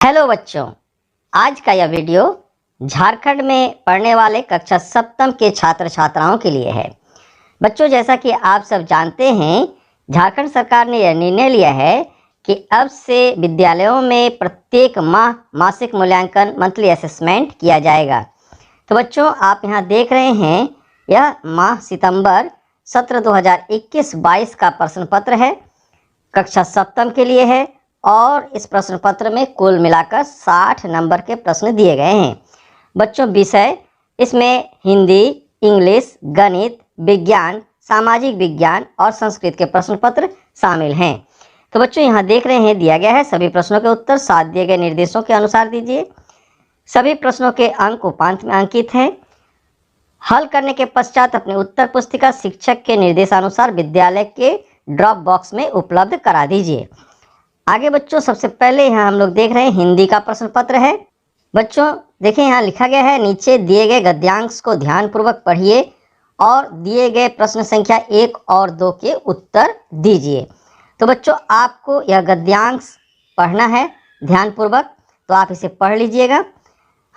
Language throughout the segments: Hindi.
हेलो बच्चों, आज का यह वीडियो झारखंड में पढ़ने वाले कक्षा सप्तम के छात्र छात्राओं के लिए है। बच्चों, जैसा कि आप सब जानते हैं, झारखंड सरकार ने यह निर्णय लिया है कि अब से विद्यालयों में प्रत्येक माह मासिक मूल्यांकन मंथली असेसमेंट किया जाएगा। तो बच्चों, आप यहाँ देख रहे हैं, यह माह सितंबर सत्र 2021-22 का प्रश्न पत्र है, कक्षा सप्तम के लिए है और इस प्रश्न पत्र में कुल मिलाकर 60 नंबर के प्रश्न दिए गए हैं। बच्चों, विषय इसमें हिंदी, इंग्लिश, गणित, विज्ञान, सामाजिक विज्ञान और संस्कृत के प्रश्न पत्र शामिल हैं। तो बच्चों, यहाँ देख रहे हैं, दिया गया है सभी प्रश्नों के उत्तर साथ दिए गए निर्देशों के अनुसार दीजिए। सभी प्रश्नों के अंक उपांत में अंकित हैं। हल करने के पश्चात अपनी उत्तर पुस्तिका शिक्षक के निर्देशानुसार विद्यालय के ड्रॉप बॉक्स में उपलब्ध करा दीजिए। आगे बच्चों, सबसे पहले यहाँ हम लोग देख रहे हैं हिंदी का प्रश्न पत्र है। बच्चों देखें, यहाँ लिखा गया है, नीचे दिए गए गद्यांश को ध्यानपूर्वक पढ़िए और दिए गए प्रश्न संख्या 1 और 2 के उत्तर दीजिए। तो बच्चों, आपको यह गद्यांश पढ़ना है ध्यानपूर्वक, तो आप इसे पढ़ लीजिएगा।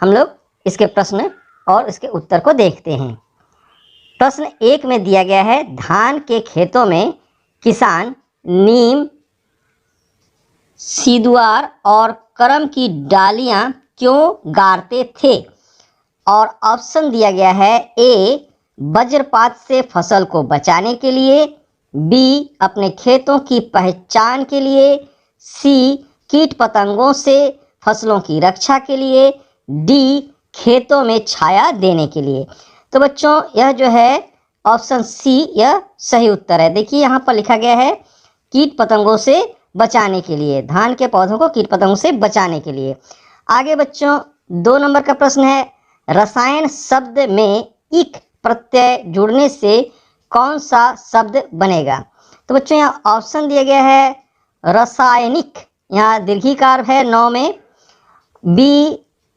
हम लोग इसके प्रश्न और इसके उत्तर को देखते हैं। प्रश्न 1 में दिया गया है, धान के खेतों में किसान नीम, सीदुआर और करम की डालियां क्यों गाड़ते थे? और ऑप्शन दिया गया है, ए वज्रपात से फसल को बचाने के लिए, बी अपने खेतों की पहचान के लिए, सी कीट पतंगों से फसलों की रक्षा के लिए, डी खेतों में छाया देने के लिए। तो बच्चों, यह जो है ऑप्शन सी यह सही उत्तर है। देखिए, यहाँ पर लिखा गया है कीट पतंगों से बचाने के लिए, धान के पौधों को कीट पतंगों से बचाने के लिए। आगे बच्चों, 2 नंबर का प्रश्न है, रसायन शब्द में इक प्रत्यय जुड़ने से कौन सा शब्द बनेगा? तो बच्चों, यहाँ ऑप्शन दिया गया है रासायनिक, यहाँ दीर्घिकार है 9 में, बी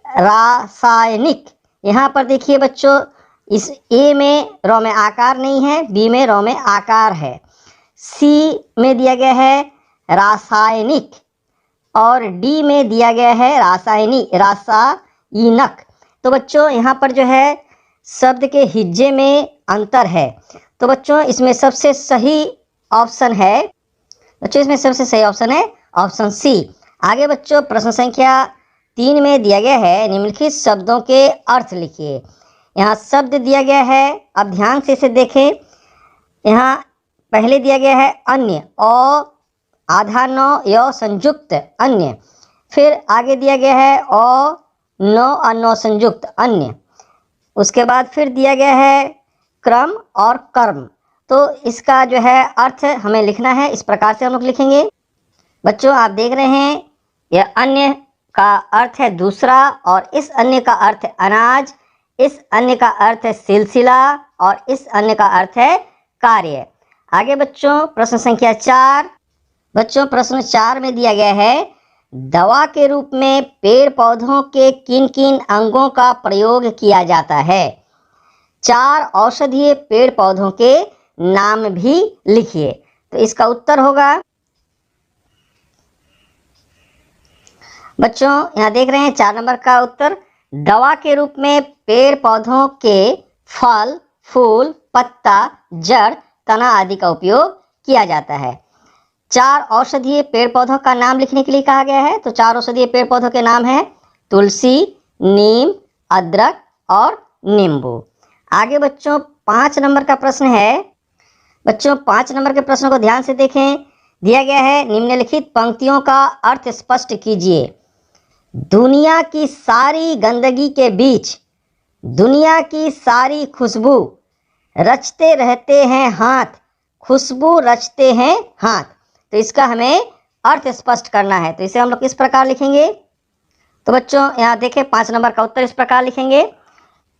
रासायनिक। यहाँ पर देखिए बच्चों, इस ए में रौ में आकार नहीं है, बी में रौ में आकार है, सी में दिया गया है रासायनिक और डी में दिया गया है रासायनिक। तो बच्चों, यहाँ पर जो है शब्द के हिज्जे में अंतर है। तो बच्चों, इसमें सबसे सही ऑप्शन है, ऑप्शन सी। आगे बच्चों, प्रश्न संख्या 3 में दिया गया है, निम्नलिखित शब्दों के अर्थ लिखिए। यहाँ शब्द दिया गया है, अब ध्यान से इसे देखें। यहाँ पहले दिया गया है अन्य, और आधा नौ य संयुक्त अन्य, फिर आगे दिया गया है अ नौ अनौ संयुक्त अन्य, उसके बाद फिर दिया गया है क्रम और कर्म। तो इसका जो है अर्थ हमें लिखना है, इस प्रकार से हम लोग लिखेंगे। बच्चों, आप देख रहे हैं, यह अन्य का अर्थ है दूसरा, और इस अन्य का अर्थ है अनाज, इस अन्य का अर्थ है सिलसिला, और इस अन्य का अर्थ है कार्य। आगे बच्चों, प्रश्न संख्या 4। बच्चों, प्रश्न 4 में दिया गया है, दवा के रूप में पेड़ पौधों के किन किन अंगों का प्रयोग किया जाता है? 4 औषधीय पेड़ पौधों के नाम भी लिखिए। तो इसका उत्तर होगा, बच्चों यहाँ देख रहे हैं 4 नंबर का उत्तर, दवा के रूप में पेड़ पौधों के फल, फूल, पत्ता, जड़, तना आदि का उपयोग किया जाता है। 4 औषधीय पेड़ पौधों का नाम लिखने के लिए कहा गया है। तो 4 औषधीय पेड़ पौधों के नाम हैं तुलसी, नीम, अदरक और नींबू। आगे बच्चों, 5 नंबर का प्रश्न है। बच्चों, 5 नंबर के प्रश्न को ध्यान से देखें। दिया गया है, निम्नलिखित पंक्तियों का अर्थ स्पष्ट कीजिए। दुनिया की सारी गंदगी के बीच दुनिया की सारी खुशबू रचते रहते हैं हाथ, खुशबू रचते हैं हाथ। तो इसका हमें अर्थ स्पष्ट करना है, तो इसे हम लोग किस प्रकार लिखेंगे? तो बच्चों, यहाँ देखें, 5 नंबर का उत्तर इस प्रकार लिखेंगे,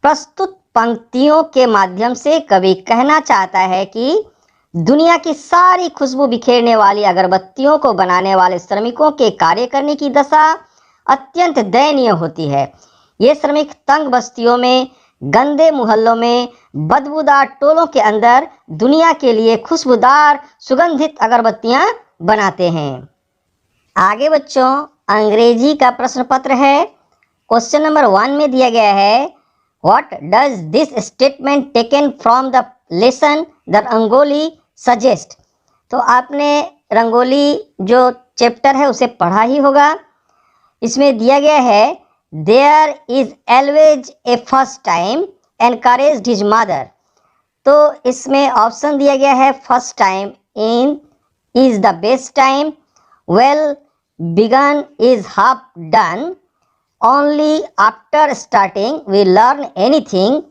प्रस्तुत पंक्तियों के माध्यम से कवि कहना चाहता है कि दुनिया की सारी खुशबू बिखेरने वाली अगरबत्तियों को बनाने वाले श्रमिकों के कार्य करने की दशा अत्यंत दयनीय होती है। ये श्रमिक तंग बस्तियों में, गंदे मोहल्लों में, बदबूदार टोलों के अंदर दुनिया के लिए खुशबूदार सुगंधित अगरबत्तियां बनाते हैं। आगे बच्चों, अंग्रेजी का प्रश्न पत्र है। क्वेश्चन नंबर 1 में दिया गया है, what does this statement taken from the lesson the rangoli suggest. तो आपने रंगोली जो चैप्टर है उसे पढ़ा ही होगा। इसमें दिया गया है, there is always a first time encouraged his mother. तो इसमें ऑप्शन दिया गया है, first time in is the best time, well begun is half done, only after starting we learn anything,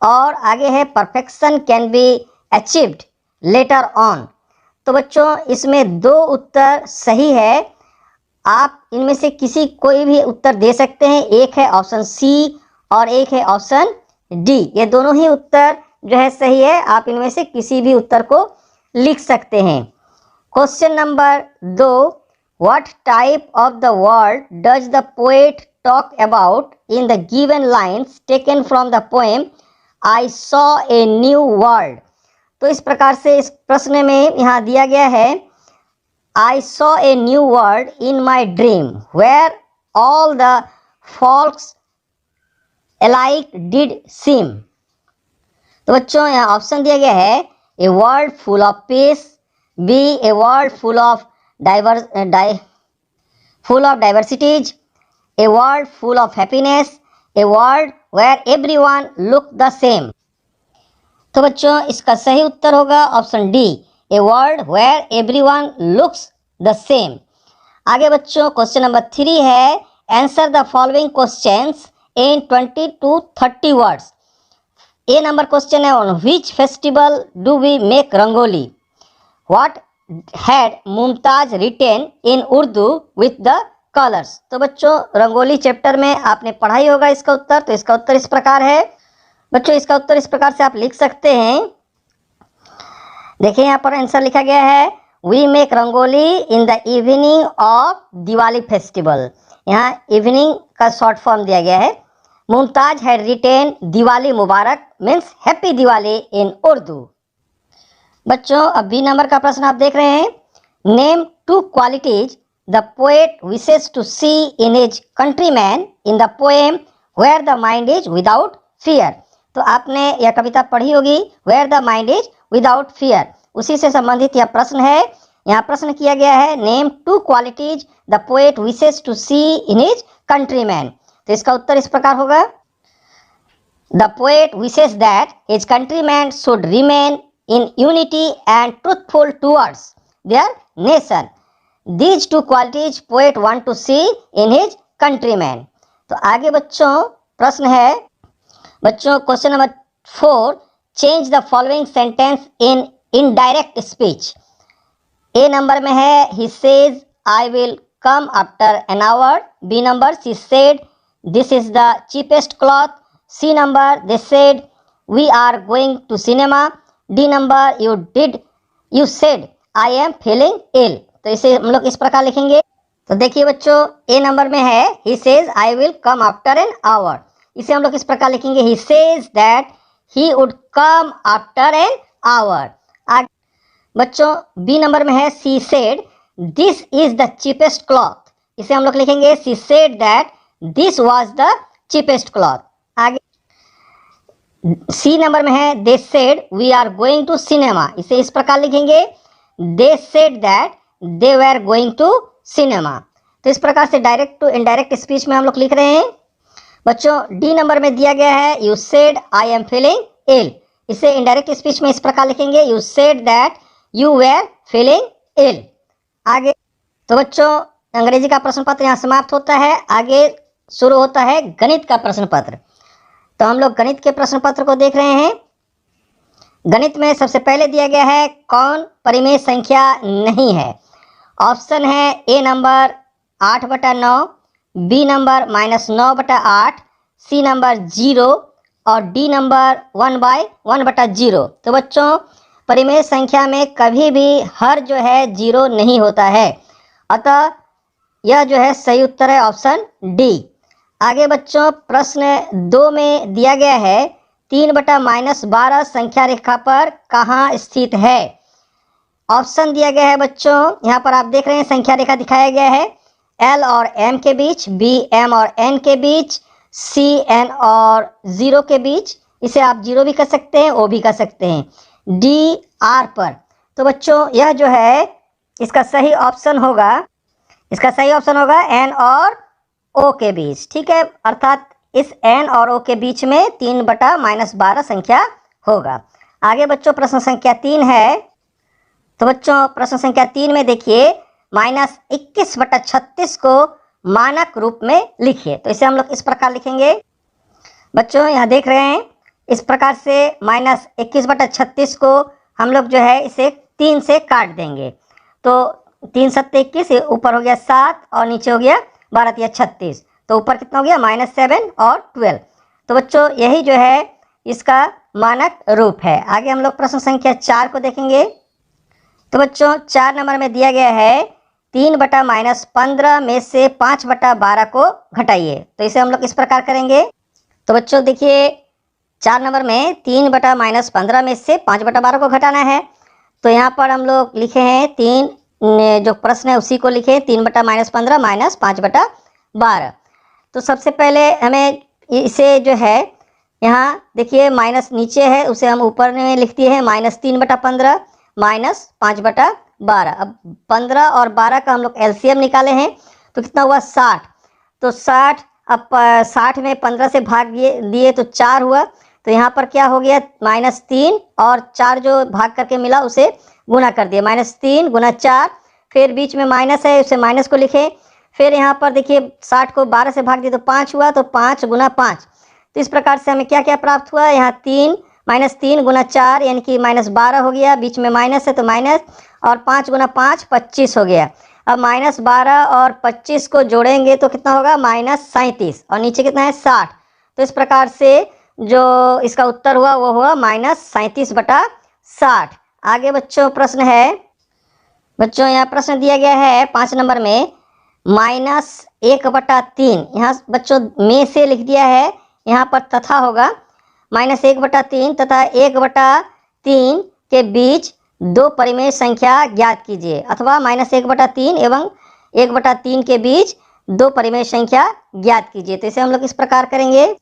और आगे है perfection can be achieved later on. तो बच्चों इसमें 2 उत्तर सही है। आप इनमें से किसी कोई भी उत्तर दे सकते हैं। एक है ऑप्शन सी और एक है ऑप्शन डी। ये दोनों ही उत्तर जो है सही है। आप इनमें से किसी भी उत्तर को लिख सकते हैं। Question number 2, what type of the word does the poet talk about in the given lines taken from the poem I saw a new world. तो इस प्रकार से इस प्रश्न में यहाँ दिया गया है, I saw a new world in my dream where all the folks alike did seem। तो बच्चों यहाँ ऑप्शन दिया गया है, a world full of peace, B a world full of diversities, a world full of happiness, a world where everyone look the same। तो बच्चों इसका सही उत्तर होगा option D, a world where everyone looks the same. आगे बच्चों क्वेश्चन नंबर 3 है, answer the following questions in 20 to 30 words. A number question है, on which festival do we make rangoli, what had Mumtaz written in Urdu with the colours. तो बच्चों रंगोली चैप्टर में आपने पढ़ा ही होगा इसका उत्तर। तो इसका उत्तर इस प्रकार है। बच्चों इसका उत्तर इस प्रकार से आप लिख सकते हैं। देखिए यहाँ पर आंसर लिखा गया है, we make rangoli in the evening of Diwali festival. यहाँ इवनिंग का शॉर्ट फॉर्म दिया गया है। Mumtaz had written Diwali Mubarak means happy Diwali in Urdu. बच्चों अब बी नंबर का प्रश्न आप देख रहे हैं, name 2 qualities the poet wishes to see in his countryman in the poem where the mind is without fear. तो आपने यह कविता पढ़ी होगी, where the mind is without fear. उसी से संबंधित यह प्रश्न है। यहाँ प्रश्न किया गया है, name 2 qualities the poet wishes to see in his countryman. तो इसका उत्तर इस प्रकार होगा, the poet wishes that his countryman should remain in unity and truthful towards their nation. These 2 qualities poet want to see in his countryman. तो आगे बच्चों प्रश्न है, बच्चों question number 4, change the following sentence in indirect speech. A number में है, he says I will come after an hour. B number, she said this is the cheapest cloth. C number, they said we are going to cinema. D number, you said I am feeling ill. तो इसे हम लोग इस प्रकार लिखेंगे। तो देखिए बच्चों ए नंबर में है, he says I will come after an hour. इसे हम लोग इस प्रकार लिखेंगे, he says that he would come after an hour. बच्चों बी नंबर में है, she said this is the cheapest cloth. इसे हम लोग लिखेंगे, she said that this was the cheapest cloth. आगे सी नंबर में है, they said we are going to cinema. इसे इस प्रकार लिखेंगे, they said that they were going to cinema. तो इस प्रकार से डायरेक्ट टू इनडायरेक्ट स्पीच में हम लोग लिख रहे हैं। बच्चों डी नंबर में दिया गया है, you said I am feeling ill. इसे इनडायरेक्ट स्पीच में इस प्रकार लिखेंगे, you said that you were feeling ill. आगे तो बच्चों अंग्रेजी का प्रश्न पत्र यहाँ समाप्त होता है। आगे शुरू होता है गणित का प्रश्न पत्र। तो हम लोग गणित के प्रश्न पत्र को देख रहे हैं। गणित में सबसे पहले दिया गया है, कौन परिमेय संख्या नहीं है। ऑप्शन है, A number 8/9, B number -9/8, C number 0 और डी नंबर 1/1/0। तो बच्चों परिमेय संख्या में कभी भी हर जो है 0 नहीं होता है, अतः यह जो है सही उत्तर है ऑप्शन डी। आगे बच्चों प्रश्न 2 में दिया गया है, 3/-12 संख्या रेखा पर कहाँ स्थित है। ऑप्शन दिया गया है बच्चों, यहाँ पर आप देख रहे हैं संख्या रेखा दिखाया गया है, L और M के बीच, B M और N के बीच, C N और 0 के बीच, इसे आप 0 भी कर सकते हैं, O भी कर सकते हैं, D R पर। तो बच्चों यह जो है इसका सही ऑप्शन होगा, N और O के बीच। ठीक है, अर्थात इस N और O के बीच में 3/-12 संख्या होगा। आगे बच्चों प्रश्न संख्या 3 है। तो बच्चों प्रश्न संख्या 3 में देखिए, -21/36 को मानक रूप में लिखिए। तो इसे हम लोग इस प्रकार लिखेंगे। बच्चों यहाँ देख रहे हैं, इस प्रकार से -21/36 को हम लोग जो है इसे 3 से काट देंगे। तो 3 सत्ते 21, ऊपर हो गया 7 और नीचे हो गया 12 या 36। तो ऊपर कितना हो गया -7 और 12। तो बच्चों यही जो है इसका मानक रूप है। आगे हम लोग प्रश्न संख्या 4 को देखेंगे। तो बच्चों 4 नंबर में दिया गया है 3/-15 में से 5/12 को घटाइए। तो इसे हम लोग इस प्रकार करेंगे। तो बच्चों देखिए 4 नंबर में 3/-15 में से 5/12 को घटाना है। तो यहाँ पर हम लोग लिखे हैं 3, जो प्रश्न है उसी को लिखे 3/-15 -5/12। तो सबसे पहले हमें इसे जो है यहाँ देखिए माइनस नीचे है, उसे हम ऊपर में लिख दिए हैं -3/15 -5/12। अब 15 और 12 का हम लोग एलसीएम निकाले हैं, तो कितना हुआ 60। तो 60, अब 60 में 15 से भाग दिए तो 4 हुआ। तो यहाँ पर क्या हो गया -3 और 4 जो भाग करके मिला उसे गुना कर दिया, -3 × 4, फिर बीच में माइनस है उसे माइनस को लिखे। फिर यहाँ पर देखिए 60 को 12 से भाग दिए तो 5 हुआ, तो 5 × 5। तो इस प्रकार से हमें क्या क्या प्राप्त हुआ, यहाँ -3 × 4 यानी कि -12 हो गया, बीच में माइनस है तो माइनस, और 5 × 5 25 हो गया। अब -12 और 25 को जोड़ेंगे तो कितना होगा -37, और नीचे कितना है 60। तो इस प्रकार से जो इसका उत्तर हुआ वो हुआ -37/60। आगे बच्चों प्रश्न है। बच्चों यहाँ प्रश्न दिया गया है 5 नंबर में -1/3। यहाँ बच्चों में से लिख दिया है, यहाँ पर तथा होगा। -1/3 तथा 1/3 के बीच 2 परिमेय संख्या ज्ञात कीजिए, अथवा -1/3 एवं 1/3 के बीच 2 परिमेय संख्या ज्ञात कीजिए। तो इसे हम लोग इस प्रकार करेंगे।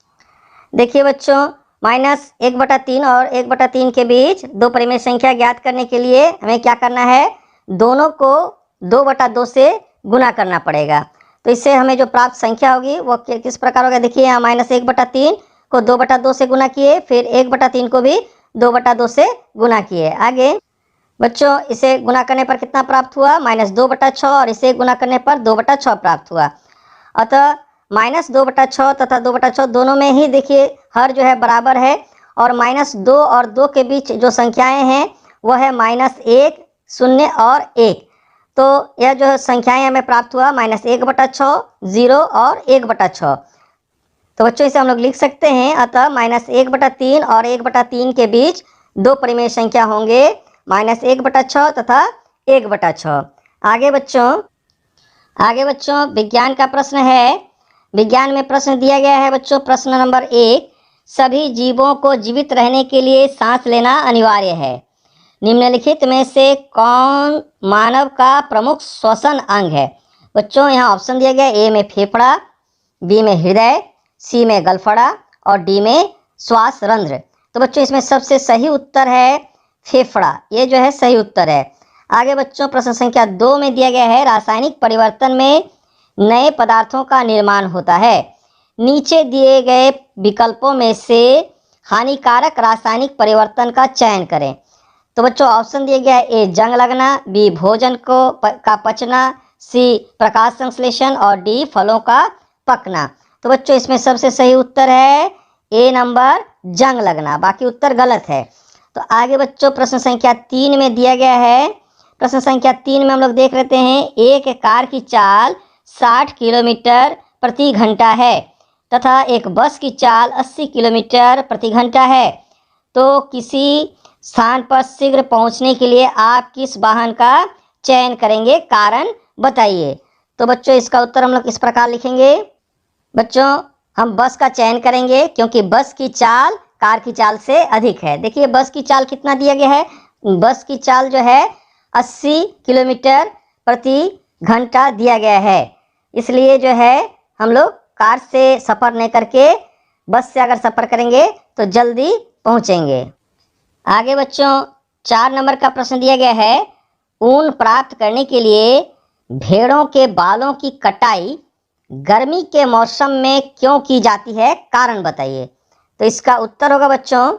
देखिए बच्चों -1/3 और 1/3 के बीच 2 परिमेय संख्या ज्ञात करने के लिए हमें क्या करना है, दोनों को 2/2 से गुना करना पड़ेगा। तो इससे हमें जो प्राप्त संख्या होगी वो किस प्रकार होगा, देखिए यहाँ -1/3 को 2/2 से गुना किए, फिर 1/3 को भी 2/2 से गुना किए। आगे बच्चों इसे गुना करने पर कितना प्राप्त हुआ, -2/6, और इसे गुना करने पर 2/6 प्राप्त हुआ। अतः -2/6 तथा 2/6 दोनों में ही देखिए हर जो है बराबर है, और -2 और 2 के बीच जो संख्याएं हैं वह है -1, 0 और 1। तो यह जो संख्याएं हमें प्राप्त हुआ -1/6, 0 और 1/6। तो बच्चों इसे हम लोग लिख सकते हैं। अतः -1/3 और 1/3 के बीच 2 परिमेय संख्या होंगे, -1/6 तथा 1/6। आगे बच्चों विज्ञान का प्रश्न है। विज्ञान में प्रश्न दिया गया है बच्चों, प्रश्न नंबर 1, सभी जीवों को जीवित रहने के लिए सांस लेना अनिवार्य है। निम्नलिखित में से कौन मानव का प्रमुख श्वसन अंग है। बच्चों यहाँ ऑप्शन दिया गया, ए में फेफड़ा, बी में हृदय, सी में गलफड़ा और डी में श्वास रंध्र। तो बच्चों इसमें सबसे सही उत्तर है फेफड़ा, ये जो है सही उत्तर है। आगे बच्चों प्रश्न संख्या 2 में दिया गया है, रासायनिक परिवर्तन में नए पदार्थों का निर्माण होता है। नीचे दिए गए विकल्पों में से हानिकारक रासायनिक परिवर्तन का चयन करें। तो बच्चों ऑप्शन दिया गया है, ए जंग लगना, बी भोजन का पचना, सी प्रकाश संश्लेषण और डी फलों का पकना। तो बच्चों इसमें सबसे सही उत्तर है ए नंबर जंग लगना, बाकी उत्तर गलत है। तो आगे बच्चों प्रश्न संख्या 3 में दिया गया है। प्रश्न संख्या 3 में हम लोग देख लेते हैं, एक कार की चाल 60 किलोमीटर प्रति घंटा है तथा एक बस की चाल 80 किलोमीटर प्रति घंटा है। तो किसी स्थान पर शीघ्र पहुंचने के लिए आप किस वाहन का चयन करेंगे, कारण बताइए। तो बच्चों इसका उत्तर हम लोग इस प्रकार लिखेंगे। बच्चों हम बस का चयन करेंगे, क्योंकि बस की चाल कार की चाल से अधिक है। देखिए बस की चाल कितना दिया गया है, बस की चाल जो है 80 किलोमीटर प्रति घंटा दिया गया है। इसलिए जो है हम लोग कार से सफ़र नहीं करके बस से अगर सफ़र करेंगे तो जल्दी पहुंचेंगे। आगे बच्चों 4 नंबर का प्रश्न दिया गया है, ऊन प्राप्त करने के लिए भेड़ों के बालों की कटाई गर्मी के मौसम में क्यों की जाती है, कारण बताइए। तो इसका उत्तर होगा बच्चों,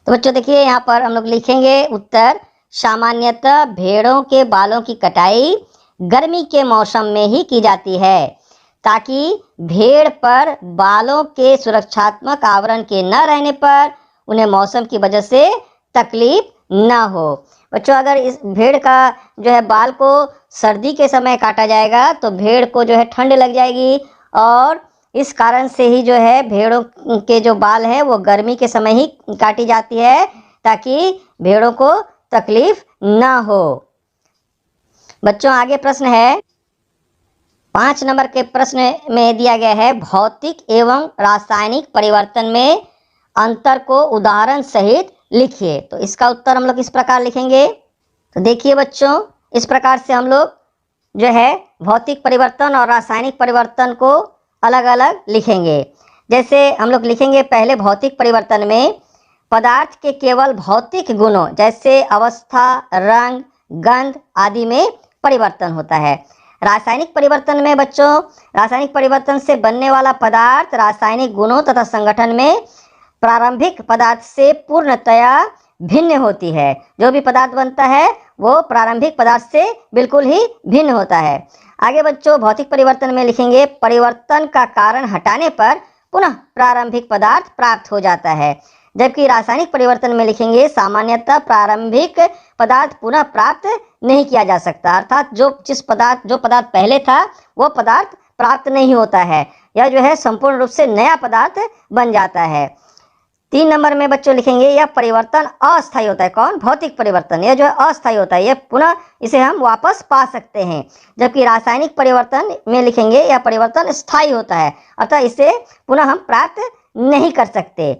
तो बच्चों देखिए यहाँ पर हम लोग लिखेंगे उत्तर, सामान्यतः भेड़ों के बालों की कटाई गर्मी के मौसम में ही की जाती है ताकि भेड़ पर बालों के सुरक्षात्मक आवरण के न रहने पर उन्हें मौसम की वजह से तकलीफ ना हो। बच्चों अगर इस भेड़ का जो है बाल को सर्दी के समय काटा जाएगा तो भेड़ को जो है ठंड लग जाएगी, और इस कारण से ही जो है भेड़ों के जो बाल है वो गर्मी के समय ही काटी जाती है ताकि भेड़ों को तकलीफ ना हो। बच्चों आगे प्रश्न है, 5 नंबर के प्रश्न में दिया गया है, भौतिक एवं रासायनिक परिवर्तन में अंतर को उदाहरण सहित लिखिए। तो इसका उत्तर हम लोग इस प्रकार लिखेंगे। तो देखिए बच्चों, इस प्रकार से हम लोग जो है भौतिक परिवर्तन और रासायनिक परिवर्तन को अलग अलग लिखेंगे। जैसे हम लोग लिखेंगे पहले भौतिक परिवर्तन में पदार्थ के केवल भौतिक गुणों जैसे अवस्था, रंग, गंध आदि में परिवर्तन होता है। रासायनिक परिवर्तन में बच्चों, रासायनिक परिवर्तन से बनने वाला पदार्थ रासायनिक गुणों तथा संगठन में प्रारंभिक पदार्थ से पूर्णतया भिन्न होती है। जो भी पदार्थ बनता है वो प्रारंभिक पदार्थ से बिल्कुल ही भिन्न होता है। आगे बच्चों भौतिक परिवर्तन में लिखेंगे परिवर्तन का कारण हटाने पर पुनः प्रारंभिक पदार्थ प्राप्त हो जाता है। जबकि रासायनिक परिवर्तन में लिखेंगे सामान्यतः प्रारंभिक पदार्थ पुनः प्राप्त नहीं किया जा सकता, अर्थात जो पदार्थ पहले था वो पदार्थ प्राप्त नहीं होता है, यह जो है संपूर्ण रूप से नया पदार्थ बन जाता है। 3 नंबर में बच्चों लिखेंगे यह परिवर्तन अस्थायी होता है। कौन? भौतिक परिवर्तन, यह जो है अस्थायी होता है, यह पुनः इसे हम वापस पा सकते हैं। जबकि रासायनिक परिवर्तन में लिखेंगे यह परिवर्तन स्थायी होता है, अर्थात इसे पुनः हम प्राप्त नहीं कर सकते।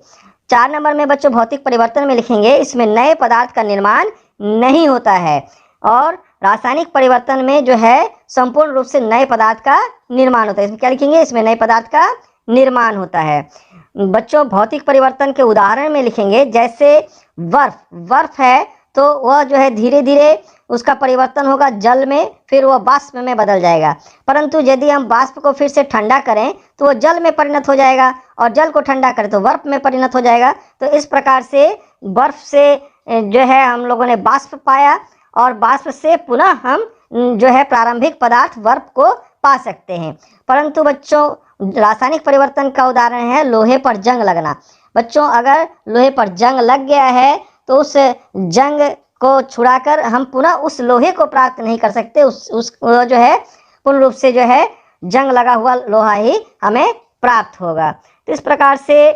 4 नंबर में बच्चों भौतिक परिवर्तन में लिखेंगे इसमें नए पदार्थ का निर्माण नहीं होता है, और रासायनिक परिवर्तन में जो है संपूर्ण रूप से नए पदार्थ का निर्माण होता है। इसमें क्या लिखेंगे? इसमें नए पदार्थ का निर्माण होता है। बच्चों भौतिक परिवर्तन के उदाहरण में लिखेंगे जैसे बर्फ है तो वह जो है धीरे धीरे उसका परिवर्तन होगा जल में, फिर वह वाष्प में बदल जाएगा। परंतु यदि हम वाष्प को फिर से ठंडा करें तो वह जल में परिणत हो जाएगा, और जल को ठंडा करें तो बर्फ में परिणत हो जाएगा। तो इस प्रकार से बर्फ से जो है हम लोगों ने वाष्प पाया, और वाष्प से पुनः हम जो है प्रारंभिक पदार्थ बर्फ को पा सकते हैं। परंतु बच्चों रासायनिक परिवर्तन का उदाहरण है लोहे पर जंग लगना। बच्चों अगर लोहे पर जंग लग गया है तो उस जंग को छुड़ाकर हम पुनः उस लोहे को प्राप्त नहीं कर सकते, उस जो है पूर्ण रूप से जो है जंग लगा हुआ लोहा ही हमें प्राप्त होगा। तो इस प्रकार से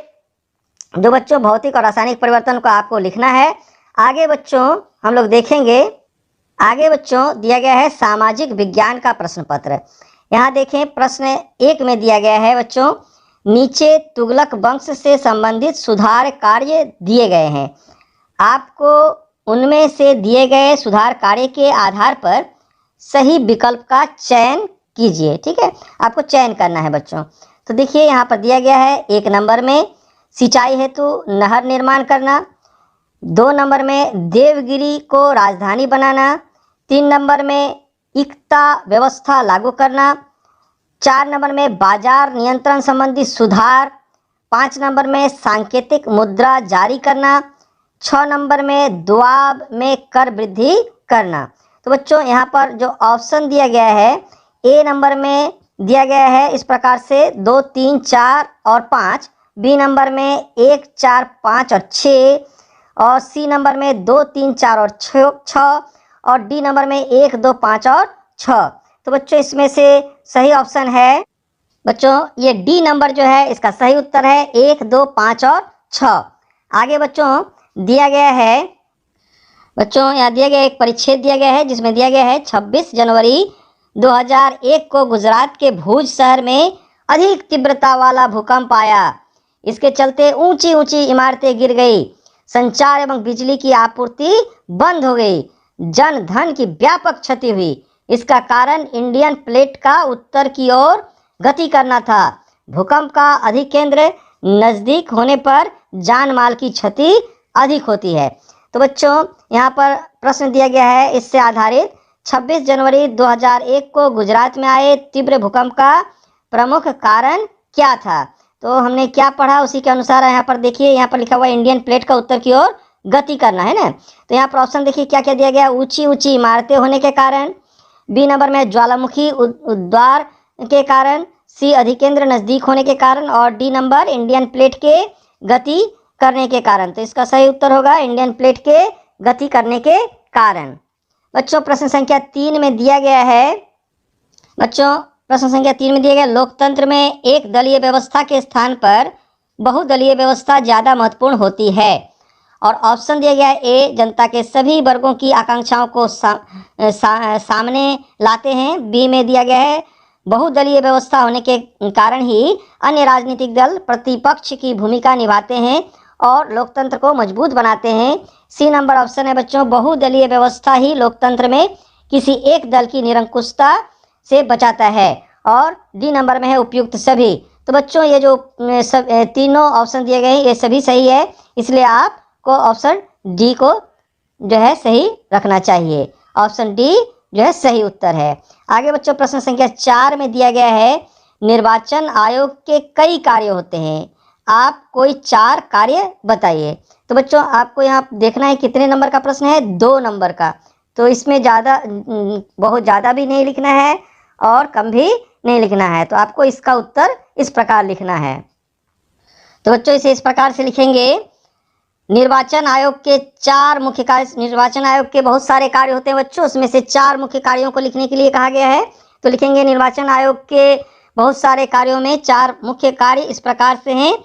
जो बच्चों भौतिक और रासायनिक परिवर्तन को आपको लिखना है। आगे बच्चों हम लोग देखेंगे, आगे बच्चों दिया गया है सामाजिक विज्ञान का प्रश्न पत्र। यहाँ देखें प्रश्न 1 में दिया गया है बच्चों, नीचे तुगलक वंश से संबंधित सुधार कार्य दिए गए हैं, आपको उनमें से दिए गए सुधार कार्य के आधार पर सही विकल्प का चयन कीजिए। ठीक है, आपको चयन करना है बच्चों। तो देखिए यहाँ पर दिया गया है 1 नंबर में सिंचाई हेतु नहर निर्माण करना, 2 नंबर में देवगिरी को राजधानी बनाना, 3 नंबर में एकता व्यवस्था लागू करना, 4 नंबर में बाजार नियंत्रण संबंधी सुधार, 5 नंबर में सांकेतिक मुद्रा जारी करना, 6 नंबर में दुआब में कर वृद्धि करना। तो बच्चों यहाँ पर जो ऑप्शन दिया गया है ए नंबर में दिया गया है इस प्रकार से 2, 3, 4 और 5, बी नंबर में 1, 4, 5 और 6, और सी नंबर में 2, 3, 4 और 6, और डी नंबर में 1, 2, 5 और 6। तो बच्चों इसमें से सही ऑप्शन है बच्चों ये डी नंबर जो है इसका सही उत्तर है 1, 2, 5 और 6। आगे बच्चों दिया गया है, बच्चों यहाँ दिया गया एक परिच्छेद दिया गया है जिसमें दिया गया है 26 जनवरी 2001 को गुजरात के भुज शहर में अधिक तीव्रता वाला भूकंप आया। इसके चलते ऊंची ऊंची इमारतें गिर गई, संचार एवं बिजली की आपूर्ति बंद हो गई, जन धन की व्यापक क्षति हुई, इसका कारण इंडियन प्लेट का उत्तर की ओर गति करना था। भूकंप का अधिकेंद्र नजदीक होने पर जान माल की क्षति अधिक होती है। तो बच्चों यहाँ पर प्रश्न दिया गया है इससे आधारित 26 जनवरी 2001 को गुजरात में आए तीव्र भूकंप का प्रमुख कारण क्या था। तो हमने क्या पढ़ा उसी के अनुसार यहाँ पर देखिए, यहाँ पर लिखा हुआ इंडियन प्लेट का उत्तर की ओर गति करना है ना। तो यहाँ पर ऑप्शन देखिए क्या क्या दिया गया, ऊंची ऊंची इमारतें होने के कारण, बी नंबर में ज्वालामुखी उद्वार के कारण, सी अधिकेंद्र नजदीक होने के कारण, और डी नंबर इंडियन प्लेट के गति करने के कारण। तो इसका सही उत्तर होगा इंडियन प्लेट के गति करने के कारण। बच्चों प्रश्न संख्या 3 में दिया गया है, लोकतंत्र में एक दलीय व्यवस्था के स्थान पर बहुदलीय व्यवस्था ज्यादा महत्वपूर्ण होती है। और ऑप्शन दिया गया है ए जनता के सभी वर्गों की आकांक्षाओं को सामने लाते हैं, बी में दिया गया है बहुदलीय व्यवस्था होने के कारण ही अन्य राजनीतिक दल प्रतिपक्ष की भूमिका निभाते हैं और लोकतंत्र को मजबूत बनाते हैं, सी नंबर ऑप्शन है बच्चों बहुदलीय व्यवस्था ही लोकतंत्र में किसी एक दल की निरंकुशता से बचाता है, और डी नंबर में है उपयुक्त सभी। तो बच्चों ये जो तीनों ऑप्शन दिए गए हैं ये सभी सही है, इसलिए आपको ऑप्शन डी को जो है सही रखना चाहिए। ऑप्शन डी जो है सही उत्तर है। आगे बच्चों प्रश्न संख्या 4 में दिया गया है, निर्वाचन आयोग के कई कार्य होते हैं, आप कोई 4 कार्य बताइए। तो बच्चों आपको यहाँ देखना है कितने नंबर का प्रश्न है, 2 नंबर का। तो इसमें बहुत ज़्यादा भी नहीं लिखना है और कम भी नहीं लिखना है, तो आपको इसका उत्तर इस प्रकार लिखना है। तो बच्चों इसे इस प्रकार से लिखेंगे, निर्वाचन आयोग के 4 मुख्य कार्य, निर्वाचन आयोग के बहुत सारे कार्य होते हैं बच्चों, उसमें से 4 मुख्य कार्यों को लिखने के लिए कहा गया है। तो लिखेंगे निर्वाचन आयोग के बहुत सारे कार्यों में 4 मुख्य कार्य इस प्रकार से हैं।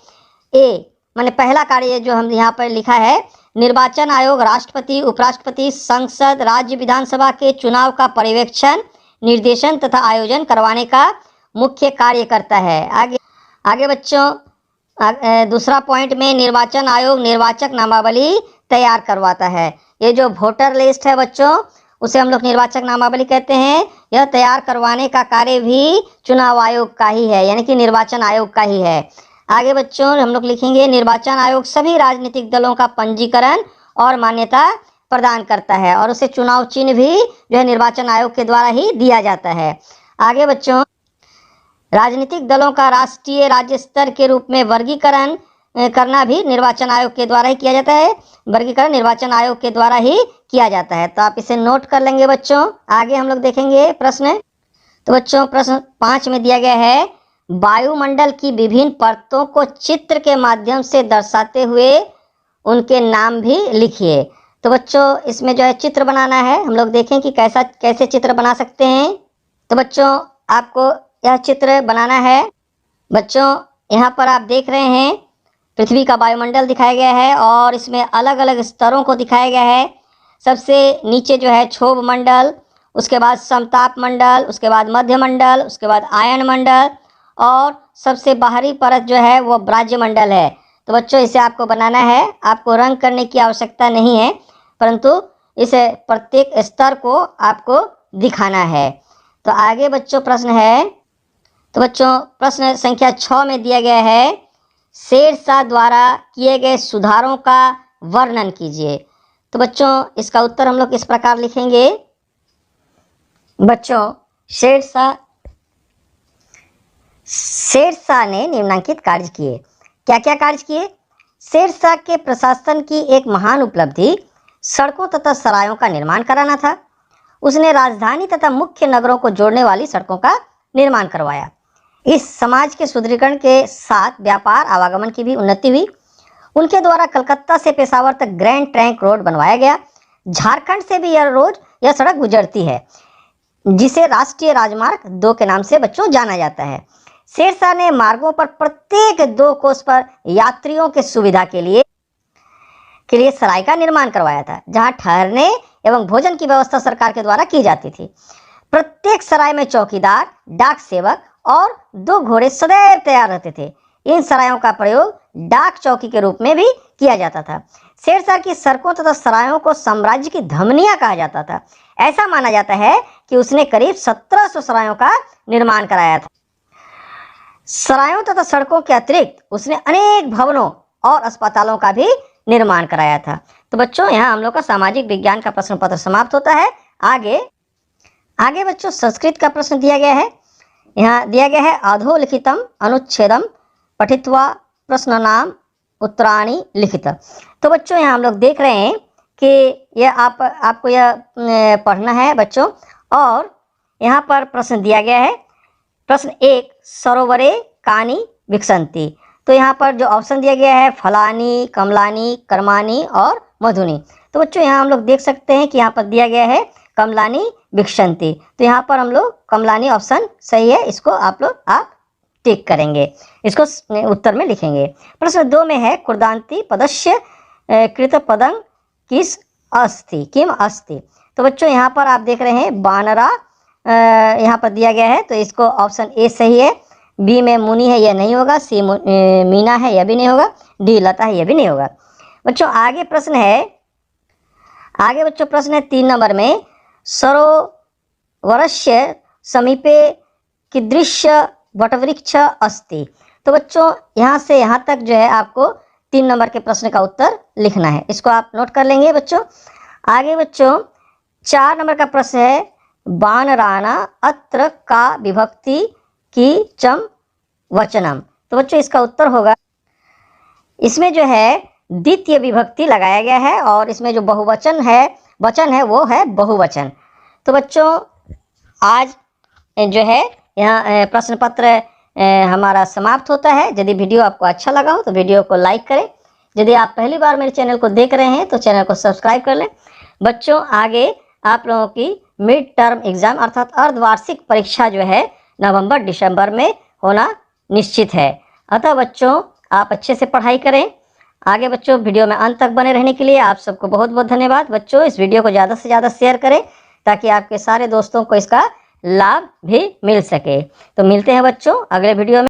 ए माने पहला कार्य जो हम यहाँ पर लिखा है, निर्वाचन आयोग राष्ट्रपति, उपराष्ट्रपति, संसद, राज्य विधानसभा के चुनाव का पर्यवेक्षण, निर्देशन तथा आयोजन करवाने का मुख्य कार्य करता है। आगे बच्चों दूसरा पॉइंट में निर्वाचन आयोग निर्वाचक नामावली तैयार करवाता है। ये जो वोटर लिस्ट है बच्चों उसे हम लोग निर्वाचक नामावली कहते हैं, यह तैयार करवाने का कार्य भी चुनाव आयोग का ही है, यानी कि निर्वाचन आयोग का ही है। आगे बच्चों हम लोग लिखेंगे, निर्वाचन आयोग सभी राजनीतिक दलों का पंजीकरण और मान्यता प्रदान करता है, और उसे चुनाव चिन्ह भी जो है निर्वाचन आयोग के द्वारा ही दिया जाता है। आगे बच्चों राजनीतिक दलों का राष्ट्रीय राज्य स्तर के रूप में वर्गीकरण करना भी निर्वाचन आयोग के द्वारा ही किया जाता है, वर्गीकरण निर्वाचन आयोग के द्वारा ही किया जाता है। तो आप इसे नोट कर लेंगे बच्चों। आगे हम लोग देखेंगे प्रश्न। तो बच्चों प्रश्न 5 में दिया गया है, वायुमंडल की विभिन्न परतों को चित्र के माध्यम से दर्शाते हुए उनके नाम भी लिखिए। तो बच्चों इसमें जो है चित्र बनाना है, हम लोग देखें कि कैसे चित्र बना सकते हैं। तो बच्चों आपको यह चित्र बनाना है। बच्चों यहाँ पर आप देख रहे हैं पृथ्वी का वायुमंडल दिखाया गया है और इसमें अलग अलग स्तरों को दिखाया गया है। सबसे नीचे जो है क्षोभ मंडल, उसके बाद समताप मंडल, उसके बाद मध्य मंडल, उसके बाद आयन मंडल, और सबसे बाहरी परत जो है वो ब्राज्य मंडल है। तो बच्चों इसे आपको बनाना है, आपको रंग करने की आवश्यकता नहीं है, परंतु इसे प्रत्येक स्तर को आपको दिखाना है। तो आगे बच्चों प्रश्न है। तो बच्चों प्रश्न संख्या 6 में दिया गया है, शेरशाह द्वारा किए गए सुधारों का वर्णन कीजिए। तो बच्चों इसका उत्तर हम लोग इस प्रकार लिखेंगे। बच्चों शेरशाह ने निम्नलिखित कार्य किए। क्या क्या कार्य किए? शेरशाह के प्रशासन की एक महान उपलब्धि सड़कों तथा सरायों का निर्माण कराना था। उसने राजधानी तथा मुख्य नगरों को जोड़ने वाली सड़कों का निर्माण करवाया। इस समाज के सुदृढ़ीकरण के साथ व्यापार आवागमन की भी उन्नति हुई। उनके द्वारा कलकत्ता से पेशावर तक ग्रैंड ट्रंक रोड बनवाया गया। झारखंड से भी यह सड़क गुजरती है, जिसे राष्ट्रीय राजमार्ग 2 के नाम से बच्चों जाना जाता है। शेरशाह ने मार्गों पर प्रत्येक 2 कोस पर यात्रियों के सुविधा के लिए सराय का निर्माण करवाया था, जहां ठहरने एवं भोजन की व्यवस्था सरकार के द्वारा की जाती थी। प्रत्येक सराय में चौकीदार, डाक सेवक और 2 घोड़े सदैव तैयार रहते थे। इन सरायों का प्रयोग डाक चौकी के रूप में भी किया जाता था। शेरशाह की सड़कों तथा सरायों को साम्राज्य की धमनियां कहा जाता था। ऐसा माना जाता है कि उसने करीब 1700 सरायों का निर्माण कराया था। सरायों तथा सड़कों के अतिरिक्त उसने अनेक भवनों और अस्पतालों का भी निर्माण कराया था। तो बच्चों, यहाँ हम लोग का सामाजिक विज्ञान का प्रश्न पत्र समाप्त होता है। आगे बच्चों संस्कृत का प्रश्न दिया गया है। यहाँ दिया गया है अधोलिखितम अनुच्छेदम पठित्वा प्रश्न नाम उत्तराणी लिखित। तो बच्चों, यहाँ हम लोग देख रहे हैं कि यह आपको यह पढ़ना है बच्चों। और यहाँ पर प्रश्न दिया गया है। प्रश्न 1, सरोवरे कानी विकसंती। तो यहाँ पर जो ऑप्शन दिया गया है फलानी, कमलानी, कर्मानी और मधुनी। तो बच्चों, यहाँ हम लोग देख सकते हैं कि यहाँ पर दिया गया है कमलानी विकसंती। तो यहाँ पर हम लोग कमलानी ऑप्शन सही है, इसको आप टिक करेंगे, इसको उत्तर में लिखेंगे। प्रश्न 2 में है कुर्दांती पदस्य कृत पदं किस अस्ति किम अस्ति। तो बच्चों, यहाँ पर आप देख रहे हैं बानरा यहाँ पर दिया गया है, तो इसको ऑप्शन ए सही है। बी में मुनि है, यह नहीं होगा। सी मीना है, यह भी नहीं होगा। डी लता है, यह भी नहीं होगा। बच्चों आगे प्रश्न है 3 नंबर में सरोवरस्य समीपे कीदृश्य वटवृक्ष अस्ति। तो बच्चों, यहाँ से यहाँ तक जो है आपको 3 नंबर के प्रश्न का उत्तर लिखना है, इसको आप नोट कर लेंगे बच्चों। आगे बच्चों 4 नंबर का प्रश्न है बानराना अत्र का विभक्ति की चम वचनम। तो बच्चों इसका उत्तर होगा, इसमें जो है द्वितीय विभक्ति लगाया गया है और इसमें जो बहुवचन है वो है बहुवचन। तो बच्चों आज जो है यहाँ प्रश्न पत्र हमारा समाप्त होता है। यदि वीडियो आपको अच्छा लगा हो तो वीडियो को लाइक करें। यदि आप पहली बार मेरे चैनल को देख रहे हैं तो चैनल को सब्सक्राइब कर लें। बच्चों आगे आप लोगों की मिड टर्म एग्जाम अर्थात अर्धवार्षिक परीक्षा जो है नवंबर दिसंबर में होना निश्चित है। अतः बच्चों आप अच्छे से पढ़ाई करें। आगे बच्चों वीडियो में अंत तक बने रहने के लिए आप सबको बहुत बहुत धन्यवाद। बच्चों इस वीडियो को ज़्यादा से ज़्यादा शेयर करें ताकि आपके सारे दोस्तों को इसका लाभ भी मिल सके। तो मिलते हैं बच्चों अगले वीडियो में।